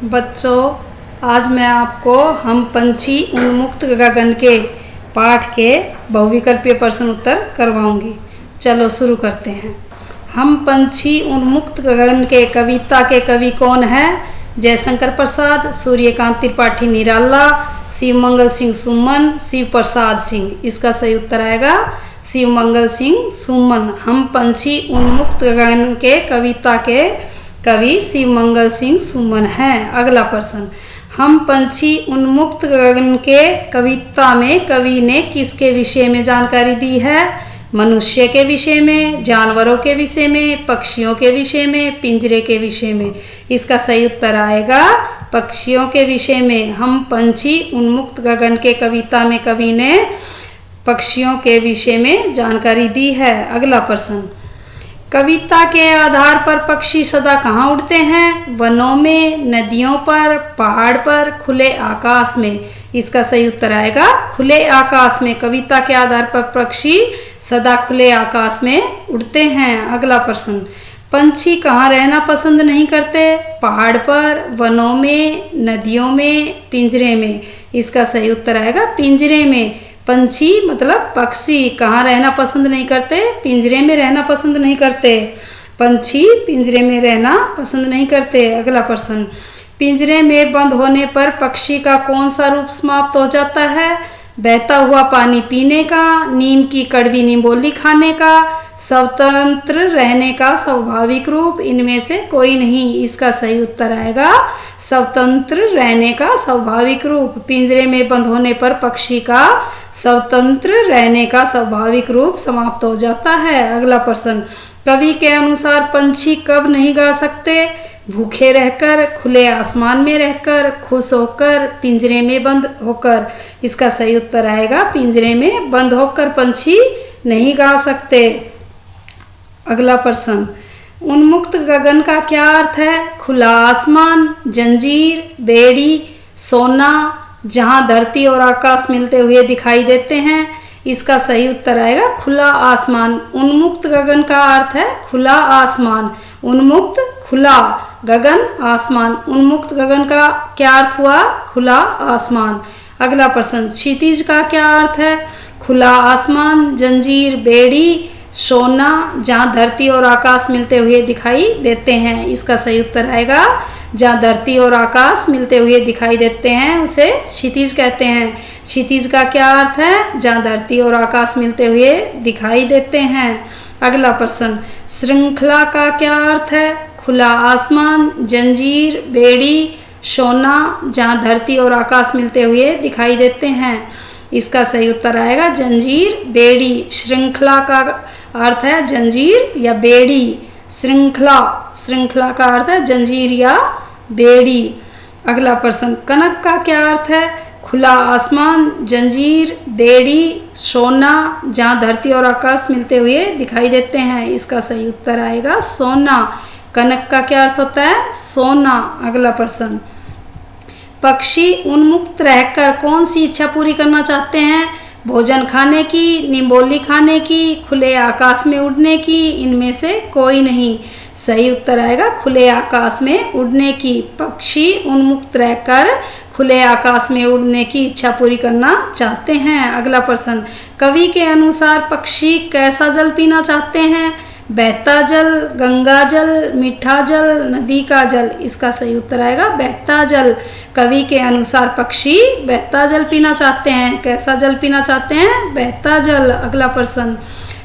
बच्चों, आज मैं आपको हम पंछी उन्मुक्त गगन के पाठ के बहुविकल्पीय प्रश्न उत्तर करवाऊंगी। चलो शुरू करते हैं। हम पंछी उन्मुक्त गगन के कविता के कवि कौन हैं? जयशंकर प्रसाद, सूर्यकांत त्रिपाठी निराला, शिवमंगल सिंह सुमन, शिव प्रसाद सिंह। इसका सही उत्तर आएगा शिवमंगल सिंह सुमन। हम पंछी उन्मुक्त गगन के कविता के कवि शिवमंगल सिंह सुमन हैं। अगला प्रश्न, हम पंछी उन्मुक्त गगन के कविता में कवि ने किसके विषय में जानकारी दी है? मनुष्य के विषय में, जानवरों के विषय में, पक्षियों के विषय में, पिंजरे के विषय में। इसका सही उत्तर आएगा पक्षियों के विषय में। हम पंछी उन्मुक्त गगन के कविता में कवि ने पक्षियों के विषय में जानकारी दी है। अगला प्रश्न, कविता के आधार पर पक्षी सदा कहाँ उड़ते हैं? वनों में, नदियों पर, पहाड़ पर, खुले आकाश में। इसका सही उत्तर आएगा खुले आकाश में। कविता के आधार पर पक्षी सदा खुले आकाश में उड़ते हैं। अगला प्रश्न, पंछी कहाँ रहना पसंद नहीं करते? पहाड़ पर, वनों में, नदियों में, पिंजरे में। इसका सही उत्तर आएगा पिंजरे में। पंछी मतलब पक्षी कहाँ रहना पसंद नहीं करते? पिंजरे में रहना पसंद नहीं करते। पंछी पिंजरे में रहना पसंद नहीं करते। अगला प्रश्न, पिंजरे में बंद होने पर पक्षी का कौन सा रूप समाप्त हो जाता है? बहता हुआ पानी पीने का, नीम की कड़वी निम्बोली खाने का, स्वतंत्र रहने का स्वाभाविक रूप। इनमें से कोई नहीं। इसका सही उत्तर आएगा स्वतंत्र रहने का स्वाभाविक रूप। पिंजरे में बंद होने पर पक्षी का स्वतंत्र रहने का स्वाभाविक रूप समाप्त हो जाता है। अगला प्रश्न, कवि के अनुसार पंछी कब नहीं गा सकते? भूखे रहकर, खुले आसमान में रहकर, खुश होकर, पिंजरे में बंद होकर। इसका सही उत्तर आएगा पिंजरे में बंद होकर पंछी नहीं गा सकते। अगला प्रश्न, उन्मुक्त गगन का क्या अर्थ है? खुला आसमान, जंजीर, बेड़ी, सोना, जहां धरती और आकाश मिलते हुए दिखाई देते हैं। इसका सही उत्तर आएगा खुला आसमान। उन्मुक्त गगन का अर्थ है खुला आसमान। उन्मुक्त, खुला, गगन, आसमान। उन्मुक्त गगन का क्या अर्थ हुआ? खुला आसमान। अगला प्रश्न, क्षितिज का क्या अर्थ है? खुला आसमान, जंजीर, बेड़ी, सोना, जहां धरती और आकाश मिलते हुए दिखाई देते हैं। इसका सही उत्तर आएगा जहां धरती और आकाश मिलते हुए दिखाई देते हैं उसे क्षितिज कहते हैं। क्षितिज का क्या अर्थ है? जहां धरती और आकाश मिलते हुए दिखाई देते हैं। अगला प्रश्न, श्रृंखला का क्या अर्थ है? खुला आसमान, जंजीर, बेड़ी, सोना, जहां धरती और आकाश मिलते हुए दिखाई देते हैं। इसका सही उत्तर आएगा जंजीर, बेड़ी। श्रृंखला का अर्थ है जंजीर या बेड़ी। श्रृंखला, श्रृंखला का अर्थ है जंजीर या बेड़ी। अगला प्रश्न, कनक का क्या अर्थ है? खुला आसमान, जंजीर, बेड़ी, सोना, जहां धरती और आकाश मिलते हुए दिखाई देते हैं। इसका सही उत्तर आएगा सोना। कनक का क्या अर्थ होता है? सोना। अगला प्रश्न, पक्षी उन्मुक्त रहकर कौन सी इच्छा पूरी करना चाहते हैं? भोजन खाने की, निम्बोली खाने की, खुले आकाश में उड़ने की। इनमें से कोई नहीं। सही उत्तर आएगा खुले आकाश में उड़ने की। पक्षी उन्मुक्त रहकर खुले आकाश में उड़ने की इच्छा पूरी करना चाहते हैं। अगला प्रश्न, कवि के अनुसार पक्षी कैसा जल पीना चाहते हैं? बहता जल, गंगा जल, मीठा जल, नदी का जल। इसका सही उत्तर आएगा बहता जल। कवि के अनुसार पक्षी बहता जल पीना चाहते हैं। कैसा जल पीना चाहते हैं? बहता जल। अगला प्रश्न,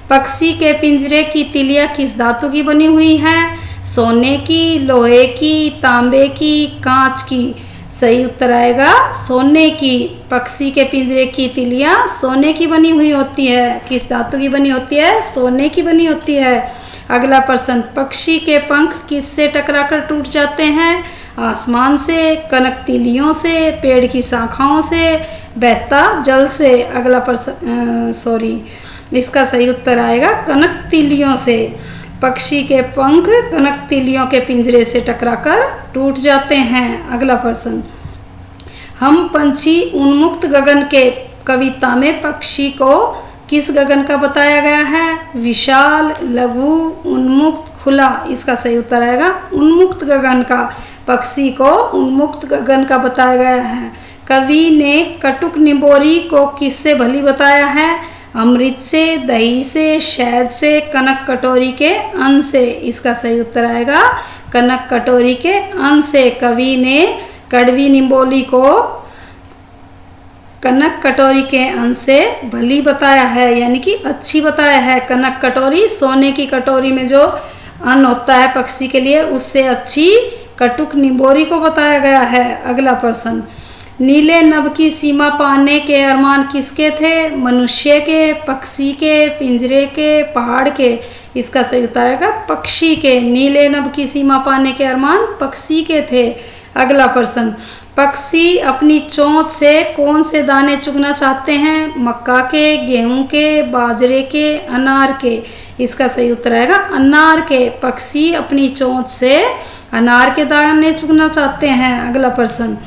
पक्षी के पिंजरे की तिलिया किस धातु की बनी हुई है? सोने की, लोहे की, तांबे की, कांच की। सही उत्तर आएगा सोने की। पक्षी के पिंजरे की तिलियां सोने की बनी हुई होती है। किस धातु की बनी होती है? सोने की बनी होती है। अगला प्रश्न, पक्षी के पंख किससे टकराकर टूट जाते हैं? आसमान से, कनक तिलियों से, पेड़ की शाखाओं से, बहता जल से। अगला प्रश्न इसका सही उत्तर आएगा कनक तिलियों से। पक्षी के पंख कनक तिलियों के पिंजरे से टकराकर टूट जाते हैं। अगला प्रश्न, हम पंछी उन्मुक्त गगन के कविता में पक्षी को किस गगन का बताया गया है? विशाल, लघु, उन्मुक्त, खुला, इसका सही उत्तर आएगा उन्मुक्त गगन का। पक्षी को उन्मुक्त गगन का बताया गया है। कवि ने कटुक निबोरी को किससे भली बताया है? अमृत से, दही से, शहद से, कनक कटोरी के अन्न से। इसका सही उत्तर आएगा कनक कटोरी के अन्न से। कवि ने कड़वी निबोली को कनक कटोरी के अन्न से भली बताया है, यानी कि अच्छी बताया है। कनक कटोरी सोने की कटोरी में जो अन्न होता है पक्षी के लिए, उससे अच्छी कटुक निबोरी को बताया गया है। अगला प्रश्न, नीले नभ की सीमा पाने के अरमान किसके थे? मनुष्य के, पक्षी के, पिंजरे के, पहाड़ के। इसका सही उत्तर आएगा पक्षी के। नीले नभ की सीमा पाने के अरमान पक्षी के थे। अगला प्रश्न, पक्षी अपनी चोंच से कौन से दाने चुगना चाहते हैं? मक्का के, गेहूं के, बाजरे के, अनार के। इसका सही उत्तर आएगा अनार के। पक्षी अपनी चोंच से अनार के दाने चुगना चाहते हैं। अगला प्रश्न,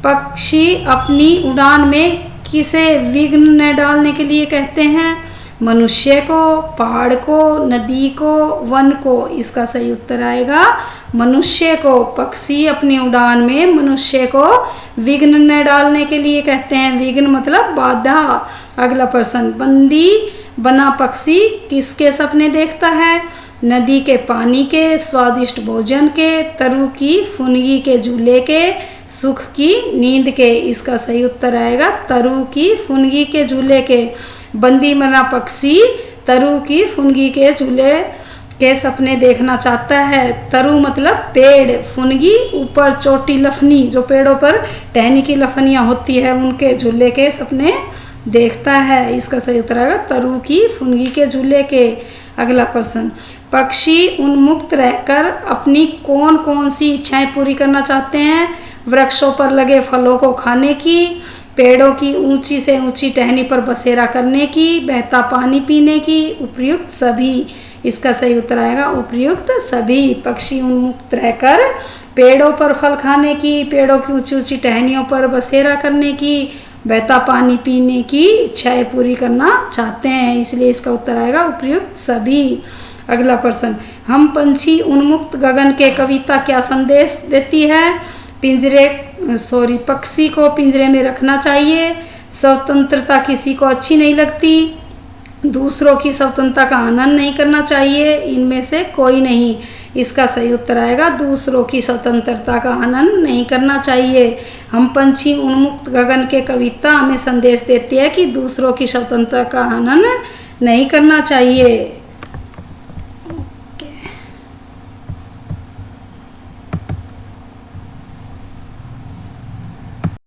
पक्षी अपनी उड़ान में किसे विघ्न न डालने के लिए कहते हैं? मनुष्य को, पहाड़ को, नदी को, वन को। इसका सही उत्तर आएगा मनुष्य को। पक्षी अपनी उड़ान में मनुष्य को विघ्न न डालने के लिए कहते हैं। विघ्न मतलब बाधा। अगला प्रश्न, बंदी बना पक्षी किसके सपने देखता है? नदी के पानी के, स्वादिष्ट भोजन के, तरु की फुनगी के झूले के, सुख की नींद के। इसका सही उत्तर आएगा तरु की फुनगी के झूले के। बंदी बना पक्षी तरु की फुनगी के झूले के सपने देखना चाहता है। तरु मतलब पेड़, फुनगी ऊपर चोटी लफनी, जो पेड़ों पर टहनी की लफनियाँ होती है, उनके झूले के सपने देखता है। इसका सही उत्तर आएगा तरु की फुनगी के झूले के। अगला प्रश्न, पक्षी उन्मुक्त रहकर अपनी कौन कौन सी इच्छाएं पूरी करना चाहते हैं? वृक्षों पर लगे फलों को खाने की, पेड़ों की ऊंची से ऊंची टहनी पर बसेरा करने की, बहता पानी पीने की, उपयुक्त सभी। इसका सही उत्तर आएगा उपयुक्त सभी। पक्षी उन्मुक्त रहकर पेड़ों पर फल खाने की, पेड़ों की ऊंची ऊंची टहनियों पर बसेरा करने की, बहता पानी पीने की इच्छाएं पूरी करना चाहते हैं, इसलिए इसका उत्तर आएगा उपयुक्त सभी। अगला प्रश्न, हम पंछी उन्मुक्त गगन के कविता क्या संदेश देती है? पक्षी को पिंजरे में रखना चाहिए, स्वतंत्रता किसी को अच्छी नहीं लगती, दूसरों की स्वतंत्रता का आनंद नहीं करना चाहिए, इनमें से कोई नहीं। इसका सही उत्तर आएगा दूसरों की स्वतंत्रता का आनंद नहीं करना चाहिए। हम पंछी उन्मुक्त गगन के कविता हमें संदेश देती है कि दूसरों की स्वतंत्रता का आनंद नहीं करना चाहिए।